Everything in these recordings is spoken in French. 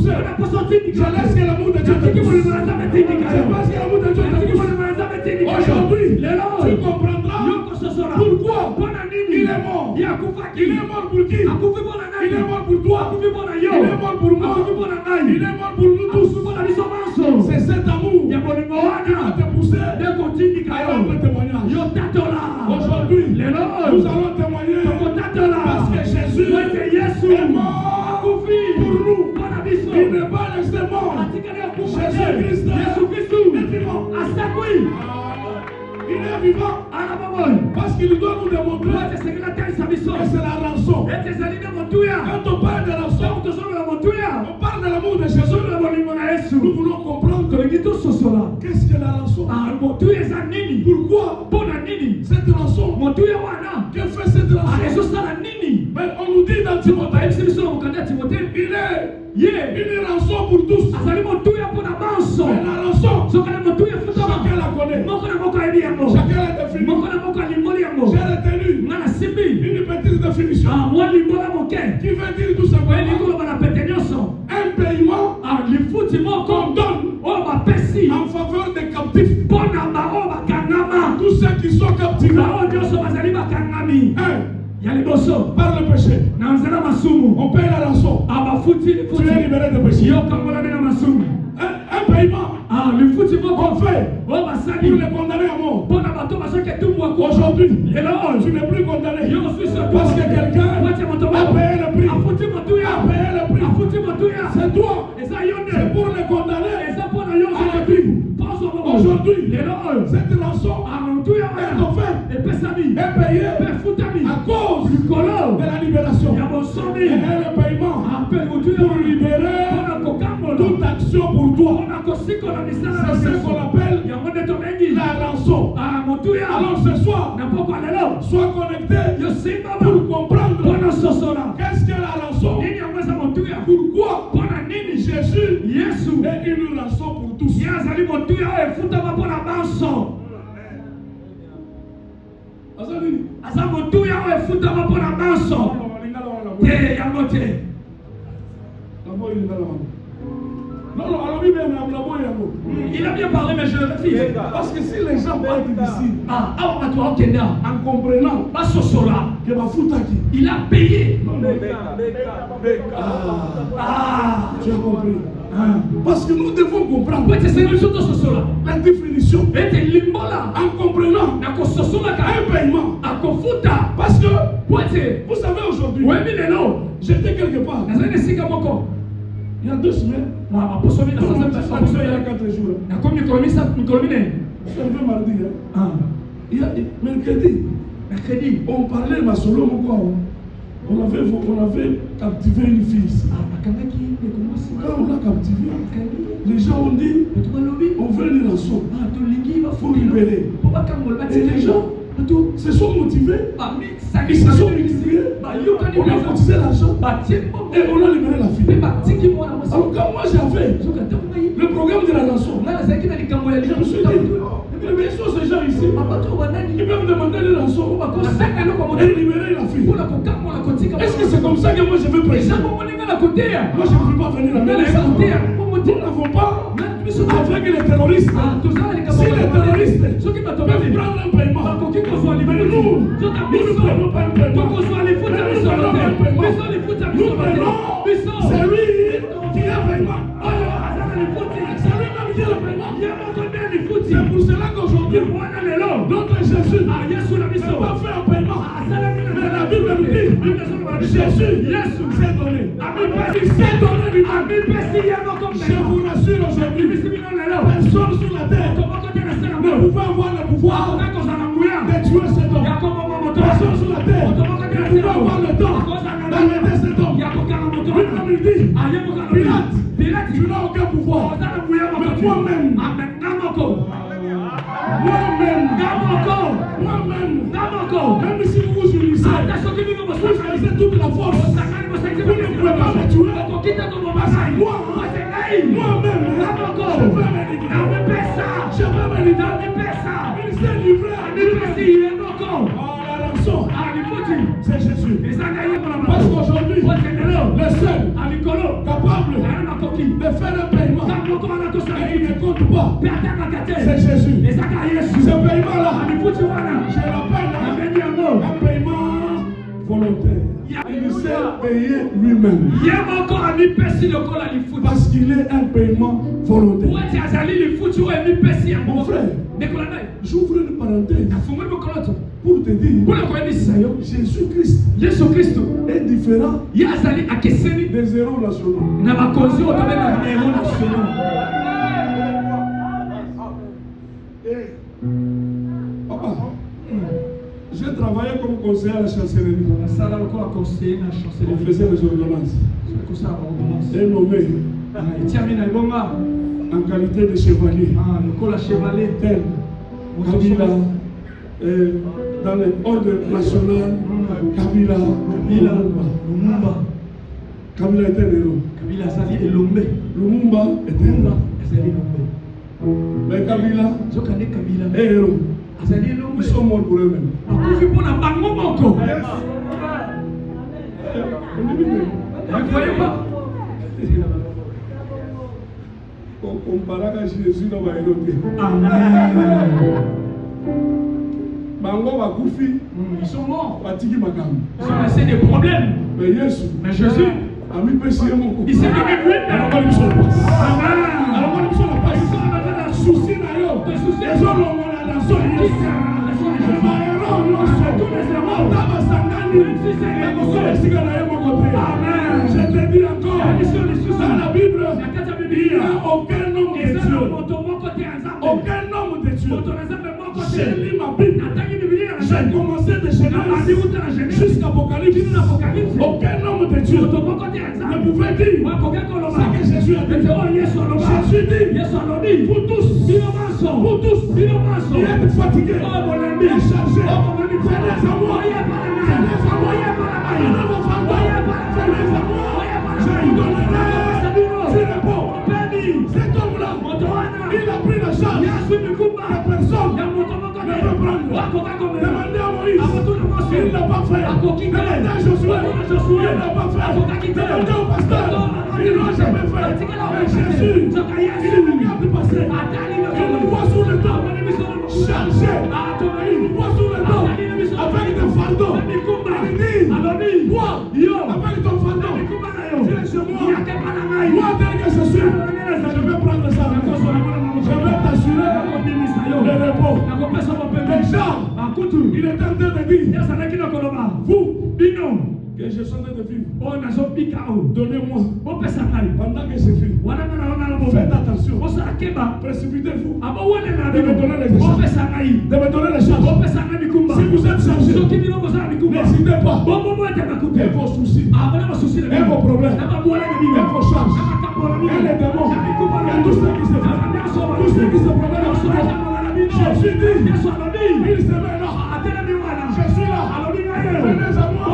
poussé. Je laisse que l'amour de Dieu te pousse. Je pense que l'amour de Dieu te pousse. Aujourd'hui, tu comprendras pourquoi il est mort. Il est mort pour qui? Il est mort pour toi. Il est mort pour moi. Il est mort pour nous tous. C'est cet amour qui va te pousser à rendre témoignage. Aujourd'hui, nous allons témoigner parce que Jésus est mort pour nous. Il n'est pas resté mort. Jésus-Christ est vivant. Il est vivant parce qu'il doit nous démontrer que c'est la rançon. Quand on parle de rançon, on parle de l'amour de Jésus. Nous voulons comprendre qu'est-ce que la rançon. Pourquoi cette rançon? Que fait cette rançon? Mais on nous dit dans Timothée, il est une rançon pour tous. Mais la rançon, chacun la connaît. Chacun la définit. J'ai retenu une petite définition qui veut dire tout simplement un paiement qu'on donne en faveur des captifs. Tous ceux qui sont captifs par le péché, on paye la rançon. Tu es libéré de péché. Un paiement qu'on fait pour les condamner à mort. Aujourd'hui, tu n'es plus condamné parce que quelqu'un a payé le prix. C'est toi. C'est pour les condamner à vivre. Aujourd'hui, cette rançon est offerte et payée à cause de la libération. Et le paiement pour libérer toute action pour toi. C'est ce qu'on appelle la rançon. Alors ce soir, sois connecté pour comprendre qu'est-ce que la rançon. Pourquoi Jésus est une rançon pour tous. Il a bien parlé, mais je le refuse. Parce que si les gens partent d'ici en comprenant que ma fout il a payé. Tu as compris. Parce que nous devons comprendre la définition en comprenant un paiement. Parce que vous savez aujourd'hui, j'étais quelque part. Il y a 2 semaines. Il y a 4 jours. C'est un mardi. Il y a mercredi. On parlait de ma solo. On avait captivé une fille ici. Quand on l'a captivé, les gens ont dit on veut une rançon. Il faut libérer. Et les gens se sont motivés. Ils se sont motivés. On a cotisé l'argent. Et on a libéré la fille. Alors quand moi j'avais le programme de la rançon, je me suis dit, mais bien sûr ces gens ici, ils peuvent demander une rançon et libérer la fille. Est-ce que c'est comme ça que moi je veux prêcher? Moi je ne veux pas venir à la maison. Nous n'avons pas avec les terroristes. Si les terroristes peuvent prendre un paiement, nous ne prenons pas un paiement. Nous prenons celui qui a paiement. C'est lui-même qui a le paiement. C'est pour cela qu'aujourd'hui, notre Jésus n'a pas fait un paiement. Mais la Bible nous dit, Jésus s'est donné. Il s'est donné lui-même. Je vous rassure aujourd'hui, personne sur la terre ne pouvait avoir le pouvoir de tuer cet homme. Personne sur la terre ne pouvait avoir le temps d'arrêter cet homme. Lui-même il dit, Pilate, tu n'as aucun pouvoir. Mais moi-même, même si vous vous unissez, vous utilisez toute la force, vous ne pouvez pas me tuer. Moi-même, je vais me libérer. Il s'est livré à la rançon. C'est Jésus. Parce qu'aujourd'hui, le seul capable capable de faire un paiement. Et il ne compte pas. C'est Jésus. Ce paiement-là, je l'appelle un paiement volontaire. Il s'est payé lui-même. Parce qu'il est un paiement volontaire. Mon frère, j'ouvre une parenthèse pour te dire Jésus-Christ est différent des héros nationaux. Papa, j'ai travaillé comme conseiller à la chancellerie. On faisait les ordonnances. Et nommé en qualité de chevalier. Tel Kabila, dans l'ordre national, Kabila Lumumba. Kabila était un héros. Lumumba était un héros. Mais Kabila est héros. Ils sont morts pour eux-mêmes. On parle à Jésus dans la héroïne. Bango Bakoufi, ils sont morts. Fatigués Magam. Ils ont laissé des problèmes. Mais Jésus a mis péché mon coup. Il s'est donné lui-même. Alors, ils sont pas. Alors, ils sont pas. Ils sont pas. Souci d'ailleurs. Les gens ont la nation. Je te dis encore, dans la Bible, il n'y a aucun homme de Dieu. Aucun homme de Dieu. J'ai lu ma Bible. J'ai commencé de Genèse jusqu'à Apocalypse. Aucun homme de Dieu ne pouvait dire ce que Jésus a dit. Jésus dit, vous tous, qui êtes fatigués et chargés, venez à moi. Je vous donnerai du repos. Cet homme-là, il a pris la charge de personne ne peut prendre. Demandez à Moïse, il ne l'a pas fait. Demandez à Josué, il ne l'a pas fait. Demandez au pasteur, il ne l'a jamais fait. Mais Jésus, il est capable de passer. Il nous voit sous le temps, chargé. Il nous voit sous le temps, avec des fardeaux. Il dit, toi, avec ton fardeau, viens chez moi. Moi, tel que je suis, je vais prendre ça. Je vais t'assurer le repos. Déjà, il est en train de dire, vous, que je suis en train de vivre, donnez-moi, pendant que je vis, faites attention, précipitez-vous, de me donner les échanges, de me donner les charges. Si vous êtes chargé, n'hésitez pas, et vos soucis, et vos problèmes, et vos charges, et les démons, et tout ce qui se fait, tout ce qui se promène. Jésus dit, il se met là, je suis là, venez à moi,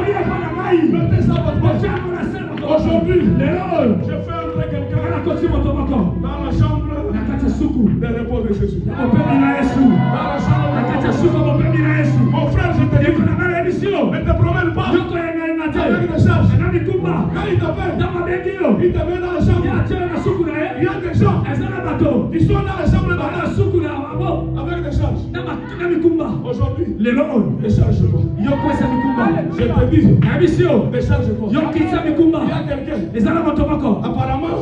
mettez ça votre poche. Aujourd'hui, je fais entrer quelqu'un dans la chambre de repos de Jésus. Dans la chambre de Jésus. Mon frère, je te dis, ne te promène pas avec des charges. Quand il t'appelle, il te met dans la chambre. Il y a des gens qui sont dans la chambre avec des charges. Aujourd'hui, décharge-toi. Je te dis, décharge-toi. Il y a quelqu'un, apparemment,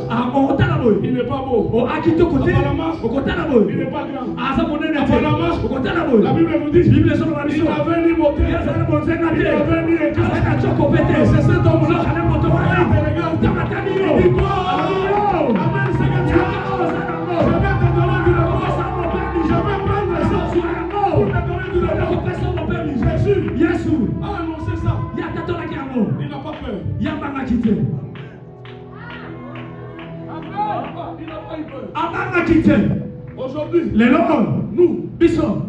il n'est pas beau. Apparemment, il n'est pas grand. Apparemment, la Bible nous dit, il n'avait ni beauté, il n'avait ni éclat. Et c'est cet homme-là, il te regarde, il dit, toi, amène ce que tu as. Je vais te donner du repos. Je vais prendre ça pour te donner du repos. Jésus a annoncé ça. Il n'a pas peur. Il n'a pas eu peur. Aujourd'hui,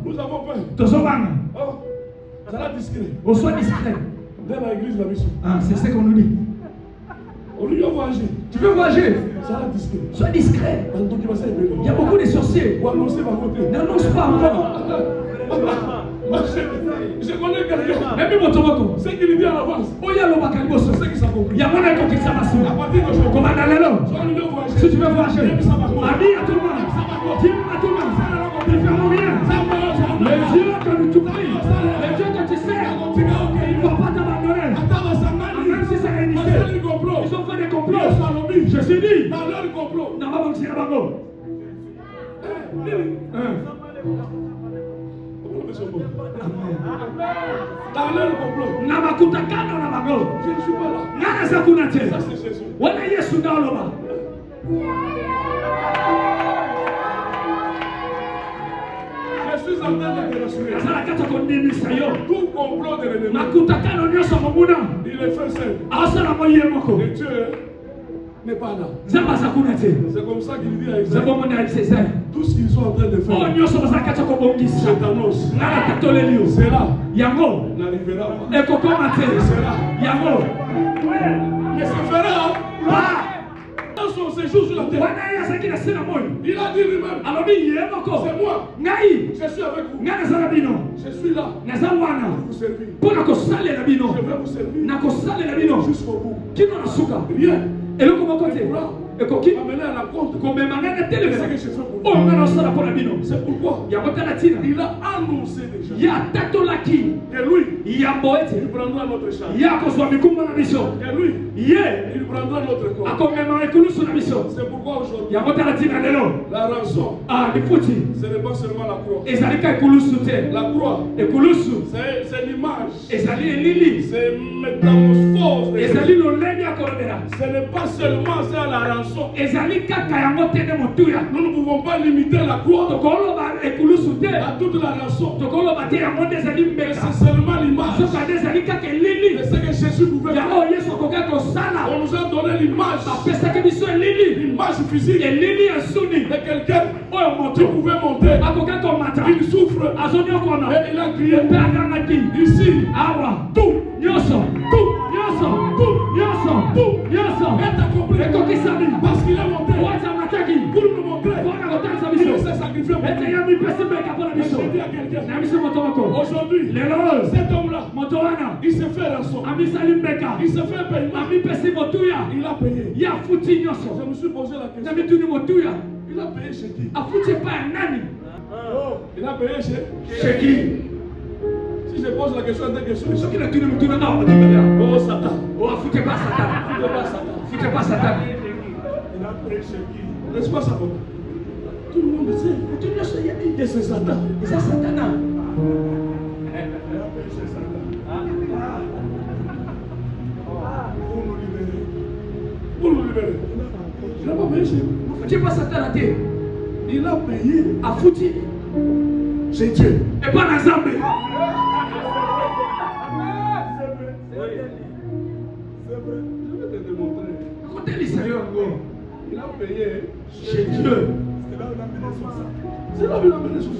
nous avons peur. Oh, ça va discret. Dans l'église, la mission. C'est ce qu'on nous dit. On lui a voyagé. Tu veux voyager? Ça va discret. Sois discret. Il y a beaucoup de sorciers. Ou annoncer ma côté. N'annonce pas encore. Je connais quelqu'un. Même Motomoko. Ce qu'il dit à l'avance. Oya lo bakaliboso. C'est ce qui s'est compris. Il y a mon école qui s'est passé. À partir d'aujourd'hui, Comment allez-vous? Si tu veux voyager, Même ça va quoi. ami à tout le monde. Dis à tout le monde. Ne ferme rien. Les dieux que tu pries, les dieux que tu sais, il ne va pas t'abandonner. Même si c'est réunissé, ils ont fait des complots. Je suis dit, dans leur complot. n'a pas boxé à Bango. Dans leur complot. Na makutakano na Bango. Je ne suis pas là. Nana zakunate. Ça c'est Jésus. Wana Yesu ndaloba. Je suis en train de te rassurer. Azala kata kondimisa yo. Tout complot de l'ennemi, Makutakano nyoso mumuna. il est fait seul. Asala moye moko. Et Dieu n'est pas là. Zamba zakunate. C'est comme ça qu'il dit à Isaïe. Zamba mona Isaïe. Tout ce qu'ils sont en train de Oh faire, nyoso bazakata ko bongisa. je t'annonce, Nana tatolelio. cela Yango. n'arrivera pas. Ekokoma te. Yango. Mais ça fera Ah. dans son séjour sur la terre. Wana yazaki na sina moyo. Il a dit lui-même, Alobi yemoko. c'est moi, Ngai. je suis avec vous. Ngana zala bino. Je suis là Naza wana. pour vous servir. Pona kosalela bino. Je vais vous servir Na kosalela bino. jusqu'au bout. Kino na suka. Rien Eloko moko te. ne pourra Ekoki. m'amener à la compte Komema ngana de ce televisa. que je fais pour Oh vous. ngana osala pona bino. C'est pourquoi Yango tala tina. il a annoncé déjà Ya tatolaki. que lui, Yambo ete. il prendra notre charge. Ya kozwa mikumba na biso. Que lui, Ye. il prendra notre corps. Akomema ekulusu na biso. C'est pourquoi aujourd'hui, Yango tala tina lelo. la rançon, Ah liputi. ce n'est pas seulement la croix. Ezalika ekulusu te. La croix, Ekulusu. c'est l'image, Ezali elili. c'est métamorphose. de Ezali Jésus. lolenge ya kolobela. Ce n'est pas seulement ça la rançon. Ezali kaka yango tene motuya. Nous ne pouvons pas limiter la croix Tokoloba ekulusu te. à toute la rançon. Tokoloba te yango nde ezali Mais mbeka. c'est seulement l'image Soka nde ezali kaka elili. de ce que Jésus pouvait faire. Yango Yesu akoka kosala. On nous a donné l'image, Apesaki biso elili. l'image physique Elili ya suni. de quelqu'un Oyo qui moto. pouvait monter. Akoka komata. Il souffre Azonyokona. et il a crié Mpe akangaki. ici. Awa. Nyonso. Nyonso. Nyonso. Nyonso. Est accompli Ekokisami. parce qu'il est monté Wacha mataki. pour nous montrer Mpona kotalisa qu'il biso. s'est sacrifié pour Ete nous. ya mipesi mbeka mpona Mais biso. je dis à quelqu'un, Na biso moto moko. aujourd'hui, Lelo. cet homme-là, Moto wana. il s'est fait rançon. Amisali mbeka. Il s'est fait paiement. Amipesi motuya. Il a payé. Ya futi Je nyonso. me suis posé la Na question. mituni motuya. Il a payé chez qui? Afuti epai ya nani? Il a payé chez. Chez qui? Si je pose la question, c'est question. Soki natuni mutuna na watubela. Oh Satan. Oh afuti epai ya satana. Il n'est pas Satan. Afuti epai ya satana. Il a payé chez qui? N'est-ce pas ça? Tout le monde sait. Mutu nyonso yebi. Que c'est Satan. Eza satana. Il a payé chez Satan. Pour nous libérer. Il n'a pas payé chez nous. Afuti epai ya satana te. Il a payé Afuti chez Dieu. epai na Nzambe. Je vais te démontrer. Akotelisa yo yango. Il a payé Chez Dieu. C'est là où il a mené sur ça.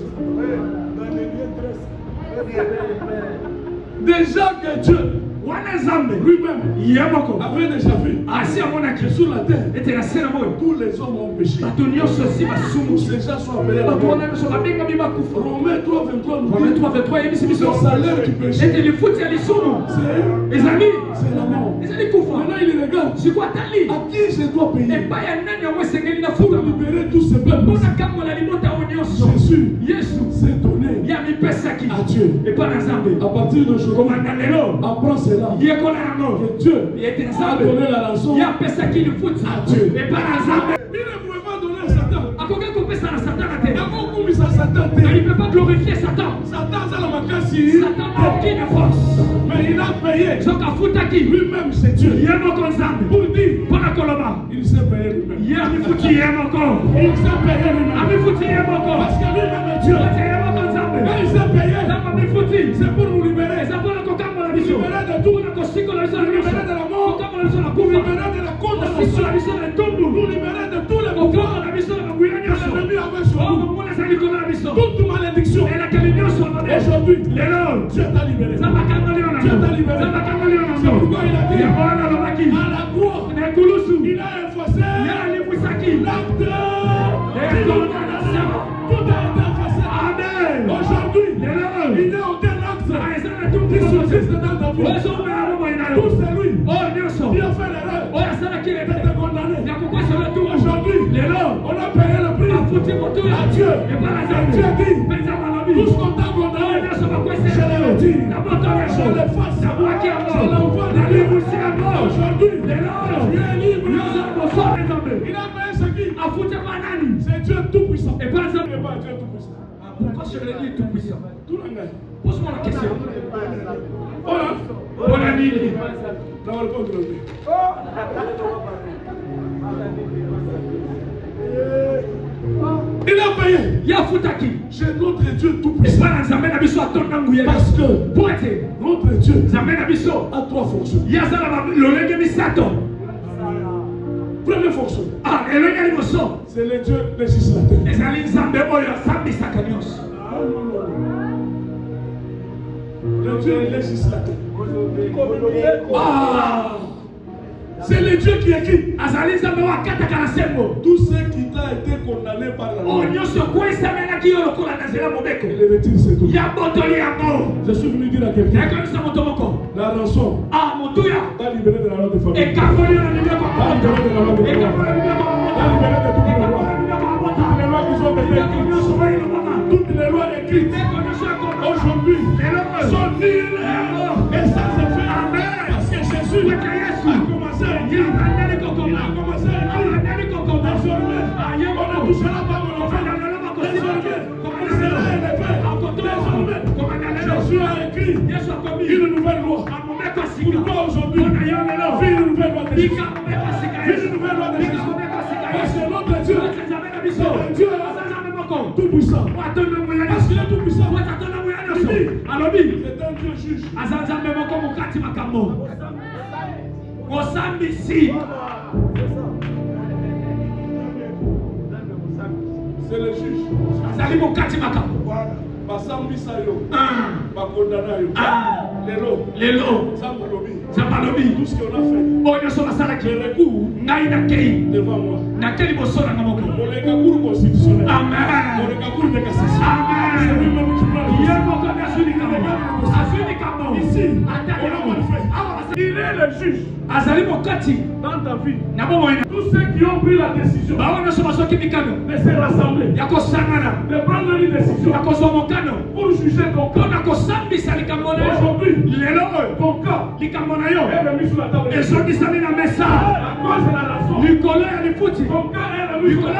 Déjà que Dieu Wana Nzambe. lui-même Ye moko. avait déjà vu Asi amonaki. que sur la terre, Ete na se na moyo. tous les hommes ont péché. Bato nyonso esi Tous basumu. ces gens sont appelés à la Bato mort. wana nyonso babengami bakufa. Romains 3, 23 nous Romains dit 3:23 yebisi biso. le salaire du péché, Ete lifuti ya lisumu. Ezali. c'est la mort. Ezali kufa. Maintenant, il regarde Siko atali. à qui je dois payer Epai ya nani yango esengeli na pour futa. libérer tous ces peuples. Mpona kambola libota oyo nyonso. Jésus Yesu s'est donné ya mipesaki. à Dieu. Epai na Nzambe. À partir d'aujourd'hui, Komanda lelo. apprends cela. Yekola yango. Que Dieu Ete a Nzambe. donné la rançon. Ya pesaki lifuti. À Dieu. Epai na Nzambe. Il ne pouvait pas donner à Satan. Akoki kopesa na Satana te. Avant qu'on misse à Satan, Mais il ne peut pas glorifier Satan. Satan, ça la makasi. Satan n'a aucune force. Mais il a payé Soki afutaki. lui-même, c'est Dieu. Ye moko Nzambe. Pour dire, Mpona koloba. il s'est payé lui-même. Ye amifuti ye moko. Il s'est payé lui-même. Amifuti ye moko. Parce que lui-même est Dieu. Ate ye moko Nzambe. Quand il s'est payé, Nzambe amifuti. c'est pour nous libérer. Eza mpona kokambola biso. Libérer de tout. Mpona kosikola biso na nyonso. Libérer de la mort. Kokambola biso na Pour kufa. libérer de la condamnation. Kosikola biso na etumbu. Pour libérer de tous les pouvoirs Kokambola biso na mabuya que nyonso. l'ennemi avait sur Oh, nous. mongona ezali likolo na biso. Toute malédiction. Elakeli nyonso mabe. Aujourd'hui, Lelo. Dieu t'a libéré. Nzambe akangoli yo na Dieu ngo. t'a libéré. Nzambe akangoli yo na C'est ngo. pourquoi il a dit Yango wana alobaki. à la croix, Na ekulusu. il a effacé Ye alibwisaki. l'acte de Condamnation. Tout a été effacé. Amen. Aujourd'hui, Lelo. il n'y a aucun acte existe dans ta vie, tout c'est lui qui a fait l'erreur de te condamner. Aujourd'hui, on a payé le prix à Dieu. Et Dieu dit, tout ce qu'on t'a condamné, je le retire, je l'efface, je l'envoie de lui. Aujourd'hui, tu es libre. Il a fait ce qui? C'est Dieu tout-puissant. Et pas Dieu tout-puissant. Pourquoi je le dis tout-puissant? Tout le monde. Pose-moi la question. Voilà. Voilà, Nini. Il a payé. J'ai notre Dieu tout-puissant. Parce que notre Dieu a 3 fonctions. Première fonction, c'est le Dieu législateur. Le Dieu législateur. C'est le Dieu qui écrit. Tout ce qui t'a été condamné par la loi, il le retire, c'est tout. Je suis venu dire à quelqu'un, la rançon t'a libéré de la loi de famille, t'a libéré de la loi de famille, t'a libéré de toutes les lois. Toutes les lois qui sont écrites, toutes les lois écrites aujourd'hui sont nulles. Et ça se fait parce que Jésus a commencé à écrire. Il a commencé à écrire. Désormais, on ne touchera pas mon enfant. Désormais, il sera élevé. Désormais, Jésus a écrit une nouvelle loi. Pourquoi aujourd'hui? Une nouvelle loi de Jésus. Une nouvelle loi de Jésus. Parce que notre Dieu, c'est un Dieu tout-puissant. Parce qu'il est tout-puissant. C'est un Dieu juge. C'est le juge. Basambisa yo, bakondana yo, lelo, Zambalobi, tout ce qu'on a fait, je recours devant moi. Mon recours constitutionnel, mon recours de cassation. C'est lui-même qui prend ici, on a mal fait. Il est le juge dans ta vie. Tous ceux qui ont pris la décision de se rassembler, de prendre une décision pour juger ton cas. Aujourd'hui, ton cas est remis sur la table. À cause de la raison, ton cas est remis sur la table.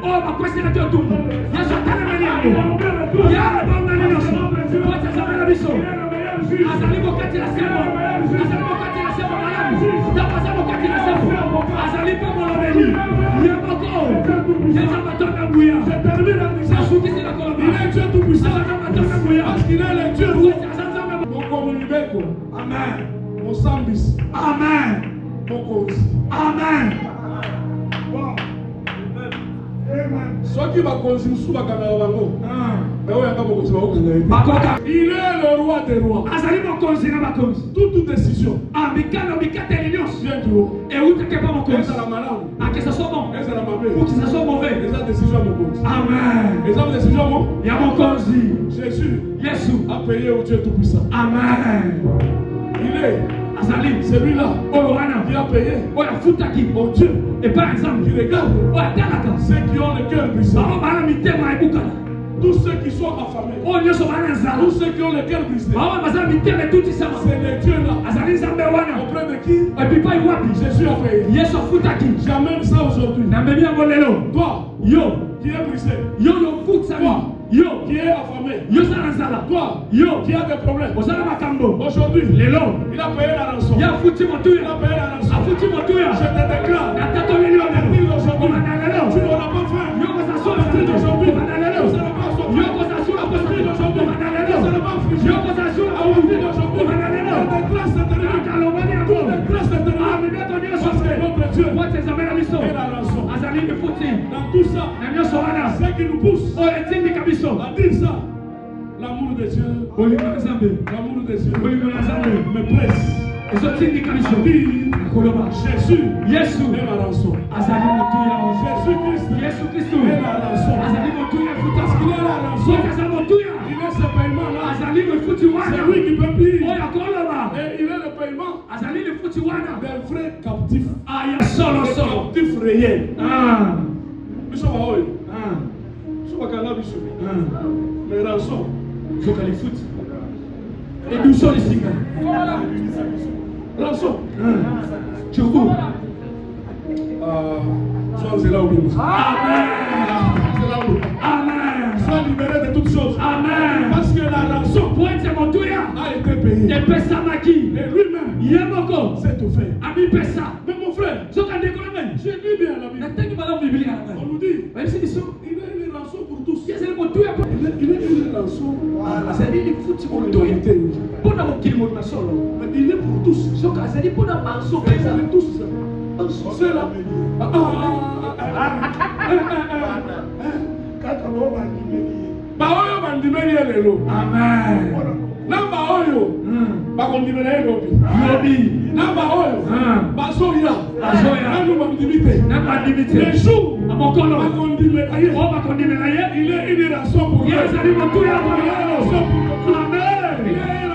À partir il est le roi des rois. Toute décision vient du haut. Jésus a payé au Dieu tout-puissant. Il est celui-là qui a payé au Dieu. Et par exemple, qui regarde ceux qui ont le cœur brisé. Tous ceux qui sont affamés, tous ceux qui ont le cœur brisé, c'est le Dieu là auprès de qui Jésus a payé. J'amène ça aujourd'hui. Toi, qui est brisé, toi, qui est affamé, toi, qui a des problèmes, aujourd'hui, il a payé la rançon. Il a payé la rançon. Je te déclare, à partir d'aujourd'hui, tu n'auras pas faim. À partir d'aujourd'hui, vous n'allez pas sortir. À partir d'aujourd'hui, vous n'allez pas friger. À partir d'aujourd'hui, toutes les grâces éternelles. Toutes les grâces éternelles. Parce que notre Dieu Dans tout ça, ce qui nous pousse à dire ça, l'amour de Dieu, l'amour de Dieu me presse. Jésus est ma rançon. Jésus-Christ est la rançon. Parce qu'il est la rançon. Il est ce paiement-là. C'est lui qui peut payer. Et il est le paiement des vrais captifs. Des captifs réels. Nous sommes à Oyo. Nous sommes à Cannabis. Mais rançon. Et nous sommes ici. Rançon. Tu vois. Sois là où il est. Amen. Sois libéré de toutes choses. Amen. Parce que la rançon a été payée. Et lui-même s'est offert. Mais mon frère, j'ai lu bien la Bible. On nous dit, il est une rançon pour tous. Il est une rançon pour l'humanité. Mais il est pour tous. Ils sont tous. Ceux-là. Baoyo bandimeli lelo. Amen. Namba oyo. Bakondimela lobi. Namba oyo. Basoya. Nanu bandimite. Les jours. Bakondimela ye. Il est une rançon pour Dieu. Il est une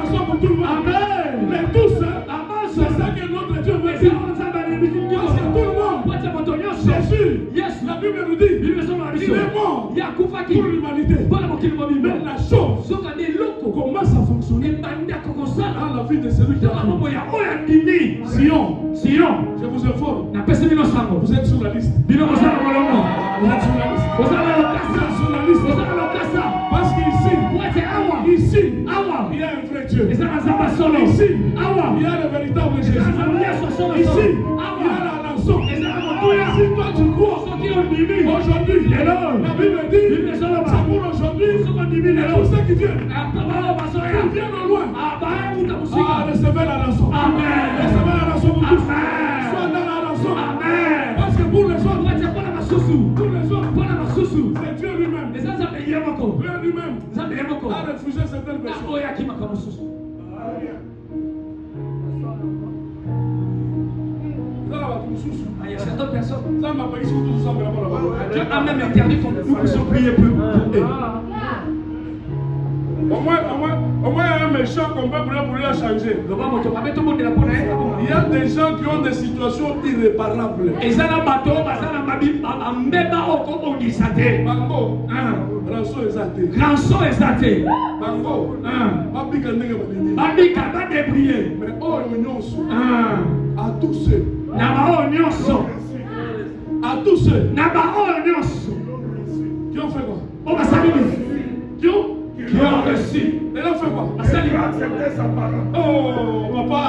rançon pour tout le monde. Amen. Mais tous, c'est ça que notre Dieu veut dire. Parce que tout le monde. Jésus, la Bible nous dit, il est mort pour l'humanité. Mais la chose commence à fonctionner dans la vie de celui qui a cru. Sion, je vous informe, vous êtes sur la liste. Vous êtes sur la liste. Parce qu'ici, il y a un vrai Dieu. Ici, il y a le véritable Jésus. Ici, il y a la rançon. Si toi tu crois aujourd'hui, la Bible dit, c'est pour aujourd'hui, et pour ceux qui viennent au loin, recevez la rançon. Recevez la rançon pour tous. Sois dans la rançon. Parce que pour les autres, c'est Dieu lui-même. Dieu lui-même a refusé certaines personnes. Il y a certaines personnes. Dieu a même interdit qu'on puisse prier pour eux. Au moins, il y a un méchant qu'on peut prier pour lui à changer. Il y a des gens qui ont des situations irréparables. Bango, rançon exaté. Bango, mais oh, à tous ceux. À tous ceux qui ont fait quoi? Qui ont reçu. Et là, fait quoi? Il a accepté sa parole. Oh, papa.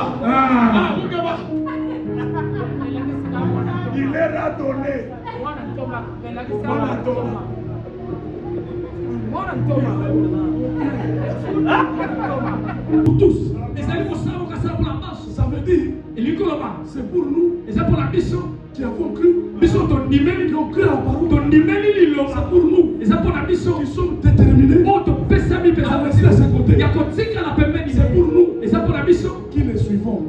Il leur a donné. Pour tous. Ça veut dire, c'est pour nous qui avons cru, qui ont cru à la parole. C'est pour nous qui sommes déterminés à rester à ses côtés. C'est pour nous qui les suivons.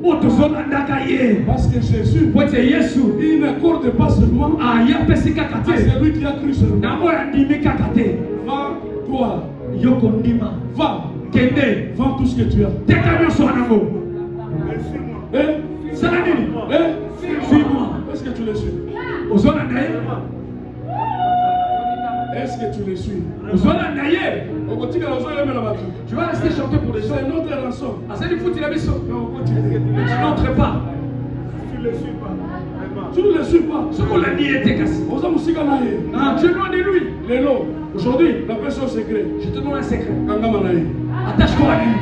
Parce que Jésus, il n'accorde pas seulement à celui qui a cru seulement. Va, toi, va, vends tout ce que tu as. Suis-moi. Est-ce que tu le suis? Est-ce que tu le suis? Tu vas rester chanter pour les gens. C'est notre rançon. Mais tu n'entres pas. Tu ne le suis pas. Ce qu'on l'a dit était cassé. Tu es loin de lui. Aujourd'hui, la personne secret. Je te donne un secret. Attache-toi à lui.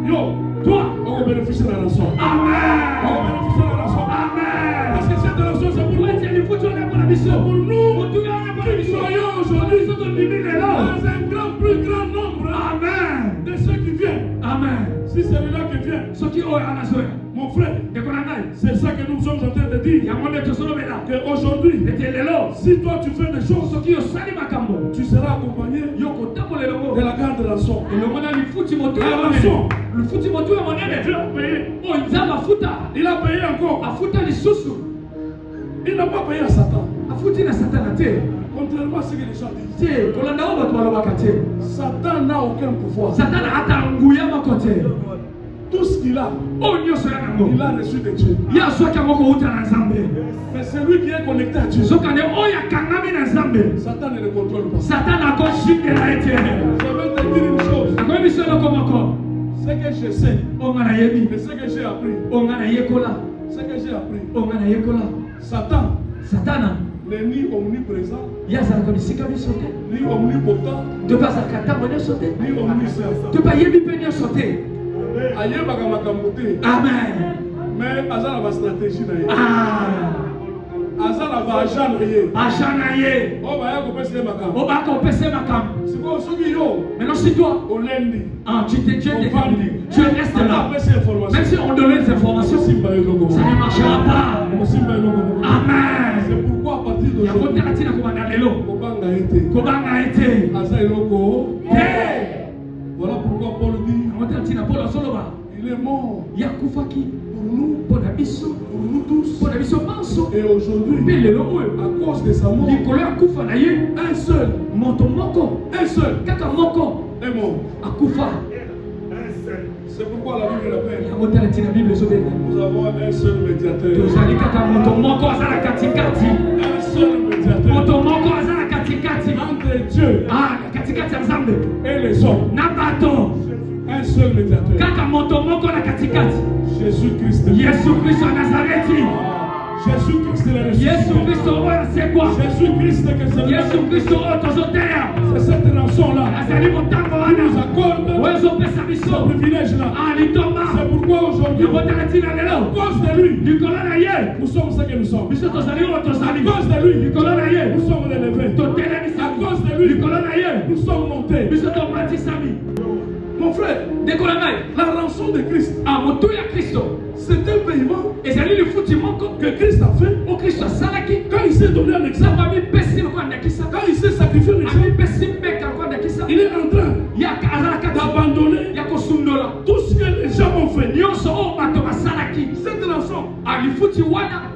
Yo, toi, on va bénéficier de la rançon. Amen. On va bénéficier de la rançon. Amen. Parce que cette rançon, c'est pour nous. C'est pour nous qui soyons aujourd'hui dans un grand, plus grand nombre. Amen. Mon frère, c'est ça que nous sommes en train de dire. Qu'aujourd'hui, si toi tu fais des choses, tu seras accompagné de la grande rançon. La rançon, Dieu a payé. Il a payé encore. Il n'a pas payé à Satan. Contrairement à ce que les gens disent. Satan n'a aucun pouvoir. Tout ce qu'il a, il a reçu de Dieu. Mais celui qui est connecté à Dieu, Satan ne le contrôle pas. Je vais te dire une chose. Ce que je sais, et ce que j'ai appris, Satan n'est ni omniprésent, ni omnipotent, ni omniscient. Amen. Mais Azar va stratégie. Azar va agent. Maintenant si toi, tu restes là. Même si on donne les informations, ça ne marchera pas. Amen. C'est pourquoi à partir d'aujourd'hui, voilà pourquoi Paul dit il est mort pour nous tous. Et aujourd'hui, à cause de sa mort, un seul est mort. C'est pourquoi la Bible l'appelle. Nous avons un seul médiateur. Un seul médiateur entre Dieu et les hommes. Un seul médiateur. Jésus-Christ. Jésus-Christ en Nazareth. Jésus-Christ est le Jésus-Christ c'est quoi? Jésus-Christ c'est cette rançon-là qui nous accorde ce privilège-là. C'est pourquoi aujourd'hui, à cause de lui, nous sommes ce que nous sommes. À cause de lui, nous sommes relevés. À cause de lui, nous sommes montés. Mon frère, la rançon de Christ, c'est un paiement que Christ a fait quand il s'est donné un exemple, quand il s'est sacrifié un exemple. Il est en train d'abandonner tout ce que les gens ont fait. Cette rançon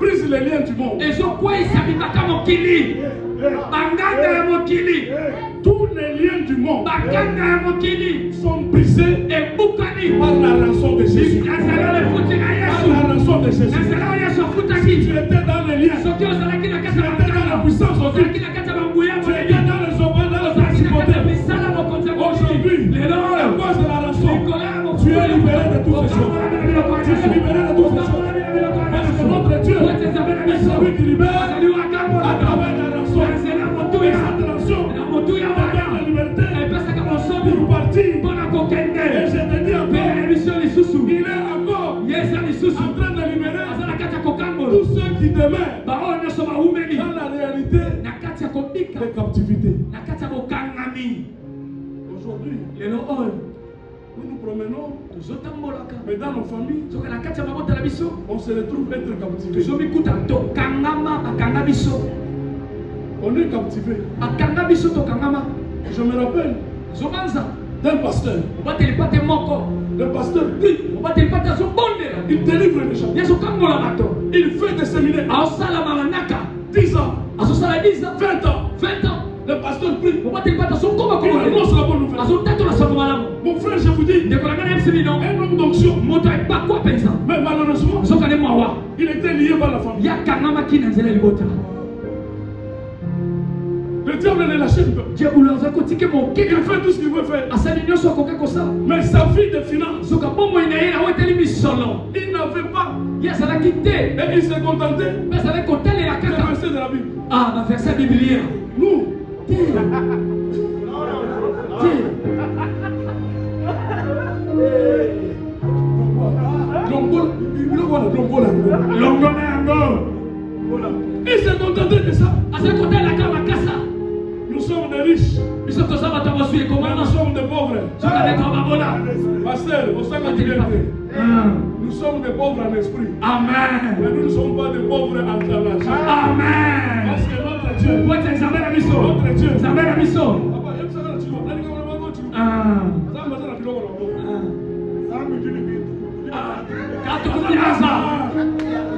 brise les liens du monde. Tous les liens du monde sont brisés par la rançon de Jésus. Par la rançon de Jésus. Si tu étais dans les liens, tu étais dans la puissance de Dieu, tu étais dans les hommes, dans les principautés. Aujourd'hui, à cause de la rançon, tu es libéré de toutes ces choses. Tu es libéré de toutes ces choses. Parce que notre Dieu est celui qui libère à travers la rançon. Et cette rançon te donne la liberté pour partir. Et je te dis encore, il est encore en train de libérer tous ceux qui demeurent dans la réalité de captivité. Aujourd'hui, nous nous promenons, mais dans nos familles, on se retrouve être captivés. On est captivé. Je me rappelle d'un pasteur. Le pasteur dit, il délivre les gens. Il fait des séminaires. 10 ans, 20 ans. Le pasteur prie. Il annonce la bonne nouvelle. Mon frère, je vous dis, un homme d'onction. Mais malheureusement, il était lié par la famille. Le diable ne lâche pas. Il fait tout ce qu'il veut faire. Mais sa vie de finance, il n'avait pas. Et il s'est contenté de verser de la Bible. Nous, il s'est contenté de ça. Nous sommes des riches. Nous sommes des pauvres. Pasteur, au sein de la liberté. Nous sommes des pauvres en esprit. Amen. Mais nous ne sommes pas des pauvres en l'argent. Amen. Parce que notre Dieu, Votre examen la mission. notre Dieu, Examen la mission. Papa, il y a ça là, tu vois. Là, il y a un moment, tu vois. Ah. Ça, mais ça, là, tu vois, là. Ça, mais tu le vis. Katukubianza.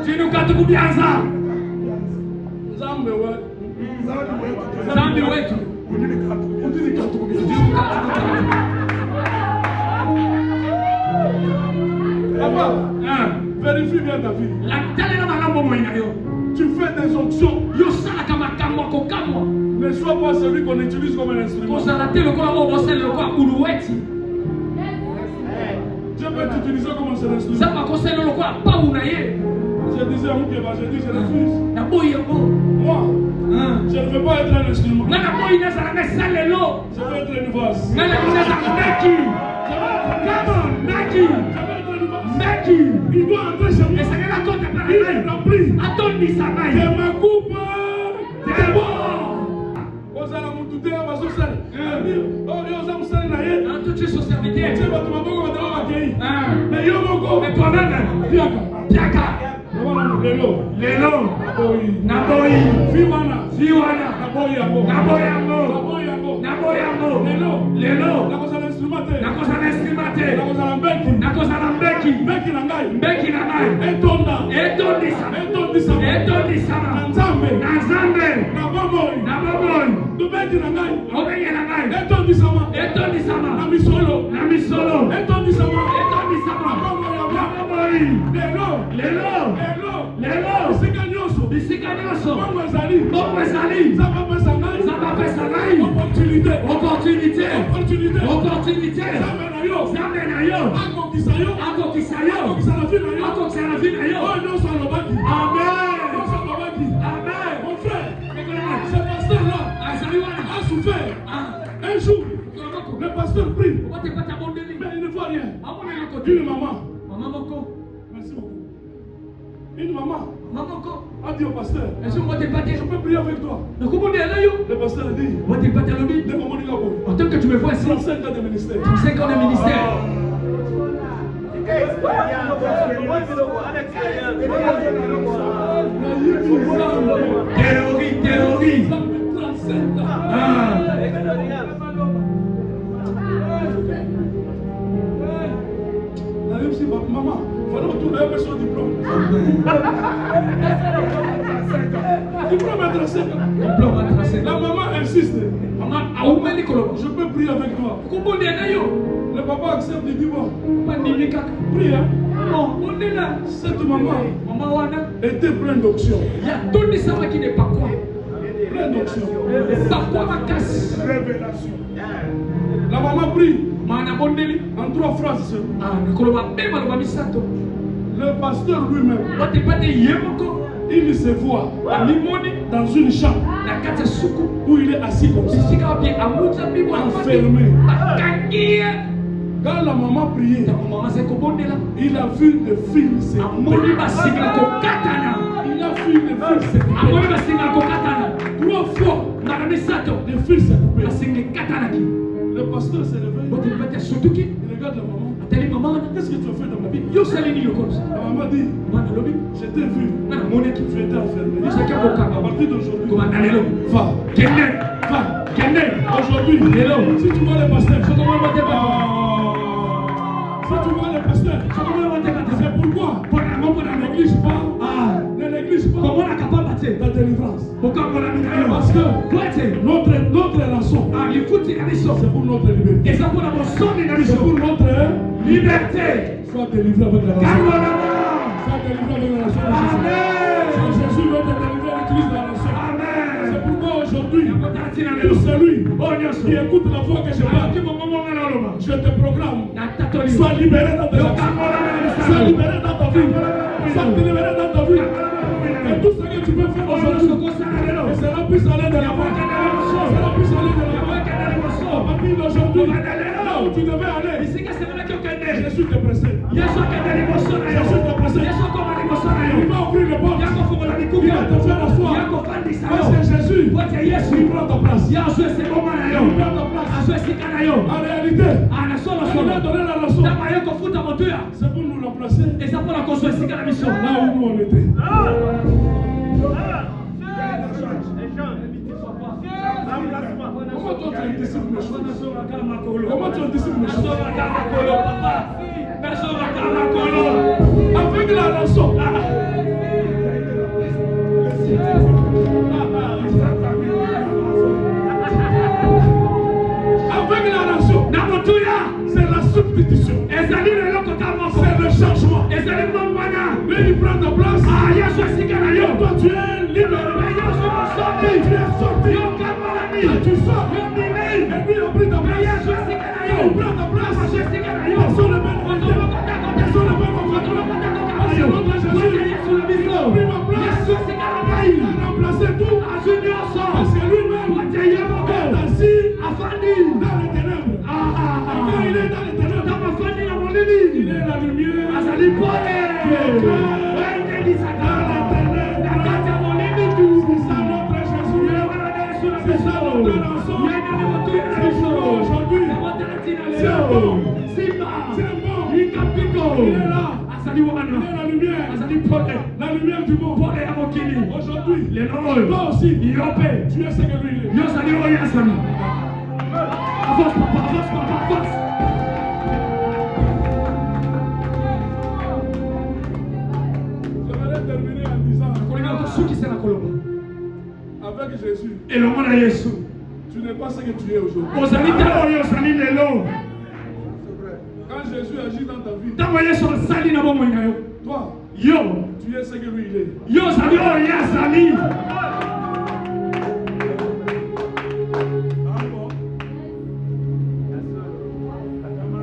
Jinu katukubianza. Zambe wetu. Zambi wetu. Udini katukubianza. Papa, vérifie bien ta vie. La tele na makambo moina yo. Tu fais des options. Yo sala kama kamwa ko kamwa. Ne sois pas celui qu'on utilise comme un instrument. Kozala te lokola mo bosele lokola uluweti. Dieu peut t'utiliser comme un seul instrument. Zamba kosele lokola pa unaye. Je disais à Moukeba, je dis, je refuse. Na boye mo. Moi, je ne veux pas être un instrument. Na boye na zala mesale lo. Je veux être une vase. Na na zala naki. Come on, naki. Je veux être une vase. Naki. Il doit entrer chez moi. Et ça va compter par Il est rempli. Attendez sa Je main. me coupe. C'est bon. Ozala mutude abazosala. Oh, yo za musala na ye. En toute chose serviteur. Tu vas te maboko batako bakei. Mais yo Mais moko. toi-même, Biaka. Biaka. Lelo. Lelo. Naboyi. Naboyi. Fiwana. Fiwana. Naboyi yako. Naboyi yango. Naboyi yako. Naboyi yango. Lelo. Lelo. Nakozala instrument te. Nakozala instrument te. Nakozala mbeki. Nakozala mbeki. Mbeki na ngai. Mbeki na ngai. Etonda. Etondisa. Etondisa. Etondisa. Na nzambe. Na nzambe. Na bomoi. Na bomoi. Mbeki na ngai. Obenge na ngai. Etondisa ma. Etondisa ma. Na misolo. Na misolo. Etondisa ma. Etondisa ma. Na bomoi ya Na ba. bomoi. Lelo. Lelo. Lelo. Lelo. Bisika nyonso. Bisika nyonso. Bongo ezali. Bongo ezali. Nzambe apesa ngai. Nzambe apesa ngai. Opportunité. Opportunité. Opportunité. Opportunité. Nzambe na yo. Nzambe na yo. Akokisa yo. Akokisa yo. Akokisa na vie na yo. Akokisa na vie na yo. Oyo nyonso alobaki. Amen. Nyonso alobaki. Amen. Mon frère, ce pasteur-là a souffert. Un jour, le pasteur prie, mais il ne voit rien. Une maman, merci beaucoup. Une maman a dit au pasteur, je peux prier avec toi. Le pasteur a dit, En tant que tu me vois ici, 35 ans de ministère. 35 ans de ministère. Théorie. 35 ans. Même si maman, il fallait retourner un peu son diplôme. Diplôme à 35 ans. La maman insiste. Je peux prier avec toi. Le papa accepte de dire bon. Prie, hein. Cette maman était pleine d'onction. Pleine d'onction. Révélation. La maman prie en 3 phrases seulement. Le pasteur lui-même, il se voit dans une chambre où il est assis comme ça, enfermé. Quand la maman priait, il a vu le fil se couper. Il a vu le fil se couper. 3 fois, le fil s'est coupé. Le pasteur s'est levé. Il regarde la maman. Qu'est-ce que tu as fait dans ma vie? La maman dit, je t'ai vu. Tu étais enfermé. À partir d'aujourd'hui, va. Aujourd'hui, si tu vois le pasteur, si tu vois le pasteur, c'est pourquoi ne néglige pas ta délivrance. Parce que notre rançon, c'est pour notre liberté. C'est pour notre liberté. Sois délivré avec la rançon. Sois délivré avec la rançon de Jésus. Si Jésus veut te délivrer, utilise la rançon. C'est pourquoi aujourd'hui, tout celui qui écoute la voix que je parle, je te proclame. Sois libéré dans tes actions. Sois libéré dans ta vie. Sois libéré dans ta vie. Et tout ce que tu peux faire aujourd'hui, sera plus aller de la voix. Sera plus aller de la voix. À partir d'aujourd'hui, là où tu devais aller, Jésus te précède. Jésus te précède. Il va ouvrir les portes. Il va te faire asseoir. Parce que Jésus, il prend ta place. Il prend ta place. En réalité, il a donné la leçon. C'est pour nous remplacer. remplacer Et ça pour la construire la mission. là où nous on était. Comment toi tu anticipes les choses? Comment tu anticipes les choses? Avec la rançon. Avec la rançon. C'est la substitution. C'est le changement. Lui il prend ta place. Toi tu es libre. Tu es sorti. Tu sors. Et lui il a pris ta place. Il prend ta place. Personne ne peut nous personne ne peut nous parce que notre Jésus il a pris ma place. Il a remplacé tout. Parce que lui-même est assis dans les ténèbres. Quand il est dans les ténèbres, il est la lumière. C'est ça notre rançon. Aujourd'hui, c'est bon. C'est bon. Il est là. Il est la lumière. La lumière du monde. Aujourd'hui, toi aussi, tu es ce que lui il est. Avance, papa, avance. J'aimerais terminer en disant avec Jésus, tu n'es pas ce que tu es aujourd'hui. Quand Jésus agit dans ta vie, toi, tu es ce que lui il est.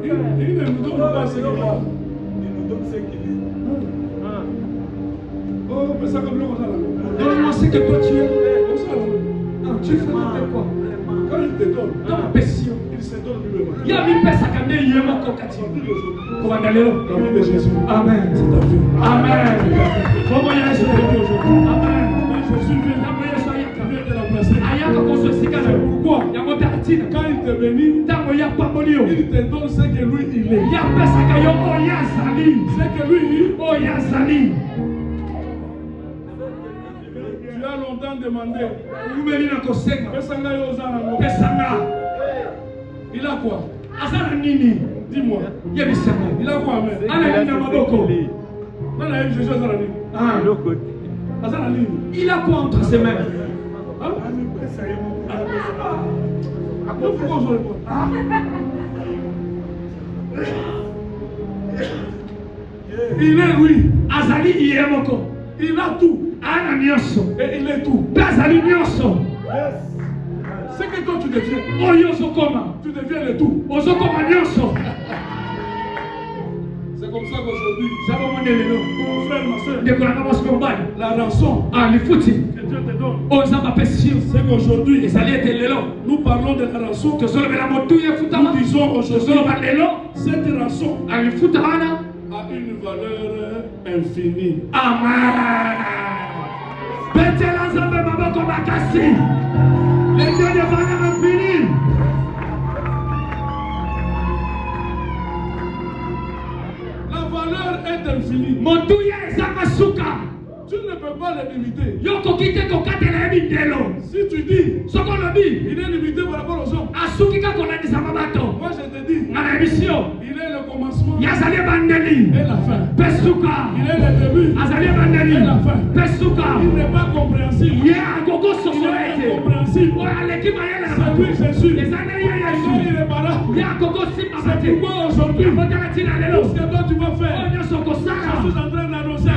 Il ne nous donne pas ce qu'il a. Il nous donne ce qu'il est. Oh, mais ça comme l'eau, ça là. Donne-moi ce que toi tu es. Tu fais quoi? Quand il te donne, il se donne lui-même. Il y a une personne qui a dit la vie de Jésus. Amen. C'est ta vie. Amen. Comment il y a Jésus aujourd'hui? Amen. Jésus vient de la placer. Pourquoi? Quand il te bénit, il te donne ce que lui il est. Ce que lui tu as longtemps demandé. Il a quoi? Dis-moi. Il a quoi, mais? Il a quoi entre ses mains? Il est lui. Il a tout. Et il est tout. Ce que toi tu deviens, tu deviens le tout. C'est comme ça qu'aujourd'hui, mon frère, ma soeur, la rançon que Dieu te donne, c'est qu'aujourd'hui, nous parlons de la rançon. Nous disons aujourd'hui, cette rançon a une valeur infinie. Amen. Les dieux de valeur infinie. La valeur est infinie. Tu ne peux pas le limiter. Si tu dis, il est limité par rapport aux hommes. Moi je te dis, il est le commencement et la fin. Il est le début et la fin. Il n'est pas compréhensible. Il est incompréhensible. C'est lui Jésus. Il est malade. C'est pourquoi aujourd'hui, tout ce que toi tu vas faire, je suis en train d'annoncer à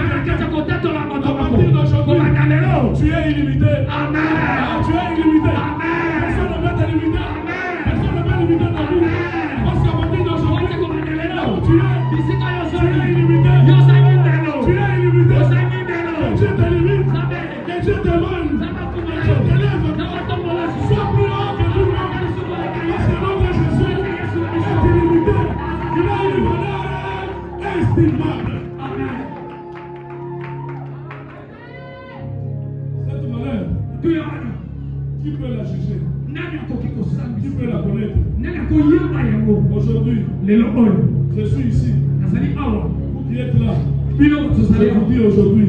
partir d'aujourd'hui, tu es illimité. Amen. Tu es illimité. Amen. Personne ne va te limiter. Personne ne va limiter ta vie. Parce qu'à partir d'aujourd'hui, là où tu es illimité. Tu es illimité. Que Dieu te limite. Que Dieu te mène. Que Dieu te lève. Sois plus haut que lui-même. Parce que notre Jésus est illimité. Il a une valeur estimable. Cette valeur, qui peut la juger? Qui peut la connaître? Aujourd'hui, je suis ici. Vous qui qui êtes là, bino je tozali vous dis aujourd'hui,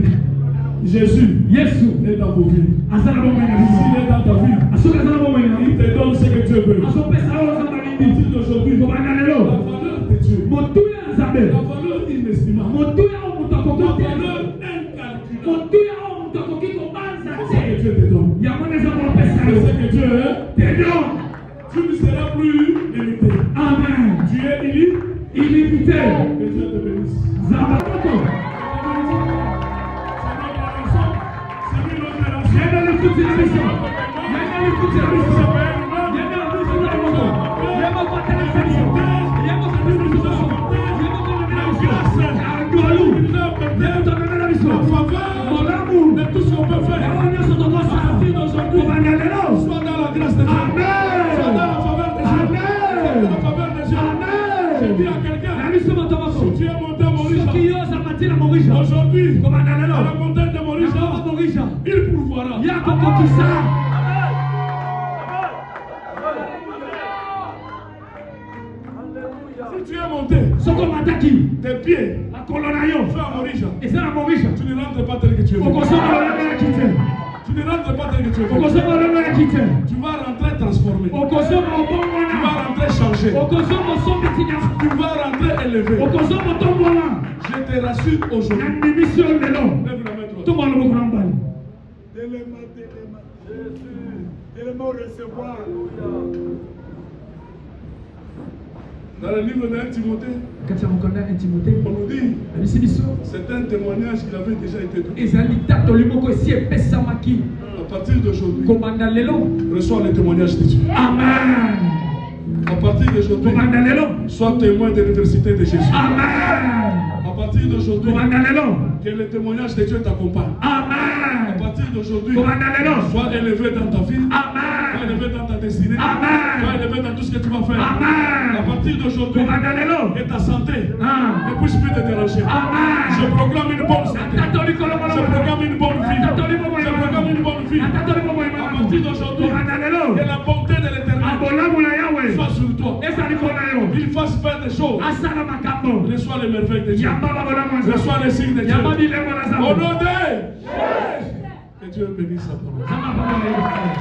Jésus Yesu est dans vos vies. azala bomoi na biso S'il est dans ta vie, asoki azala bomoi na il te donne ce que Dieu veut. azopesa oyo À nzambe alingi partir d'aujourd'hui, kobanda la lelo valeur de Dieu, motuya ya nzambe la valeur inestimable, motuya oyo moto la akoki te valeur incalculable, motuya oyo moto akoki kobanza c'est que te Dieu te donne. yango nde nzambe opesa C'est yo ce que Dieu est. te donne. Tu ne seras plus limité. Amen. Tu es illimité. Illimité. Que Dieu te bénisse. Nzambe moko yenda lifuti na biso yenda lifuti na biso yenda lifuti na biso yenda kwatelesa biso yenda kwatelesa biso yenda kwatelesa biso angolu yenda kwatelesa biso molamu De tout ce qu'on peut faire. yawo nyonso tokosala kobanda lelo Sois dans la grâce de Dieu. Sois dans la faveur de Dieu. Sois dans la faveur de Dieu. Je dis à quelqu'un, na biso moto moko si tu es monté à Morisha, soki yo oza matina morisha aujourd'hui, kobanda à la lelo montagne de Morisha, yango morisha il pourvoira. ya kokokisa Si tu es monté, soko mataki tes pieds, makolo na yo tu es à Morisha, eza na morisha tu ne rentres pas tel que tu es venu. okosoma lolengaki te Tu ne rentres pas tel que tu es venu. okosoma lolengaki te Tu vas rentrer transformé. okosoma Tu vas obongwana rentrer changé. okosoma osombetinya Tu vas rentrer élevé. okosoma otombola Je te rassure na aujourd'hui. ndimisi oyo lelo Lève la main droite. tombola loboko na mobali Tellement recevoir. Dans le livre de 1 Timothée, kati ya mokanda ya timote on nous dit, abisi biso c'est un témoignage qui avait déjà été donné. ezali tatoli moko esi epesamaki À partir d'aujourd'hui, kobanda lelo reçois le témoignage de Dieu. amen À partir d'aujourd'hui, kobanda lelo sois témoin de l'université de Jésus. amen À partir d'aujourd'hui, kobanda lelo que le témoignage de Dieu t'accompagne. À amen partir d'aujourd'hui, kobanda lelo sois élevé dans ta vie, sois amen élevé dans ta destinée, Amen. sois élevé dans tout ce que tu vas faire. Amen. À partir d'aujourd'hui, kobanda lelo que ta santé Ah. ne puisse plus te déranger. amen Je proclame une bonne santé. tatoli Je kolomolo proclame une bonne vie. tatoli bomo Je proclame une bonne vie. tatoli bomo À partir d'aujourd'hui, kobanda lelo que la bonté de l'éternel abolamu na yawe soit sur toi. ezali mpona yo Il fasse faire des choses. asala makambo Reçois les merveilles de Dieu. yamba babolamu ya nzambe Reçois les signes de Dieu. yamba bilembo na Au nzambe nom de... Que Dieu bénisse sa parole. Nzambe apambola ye.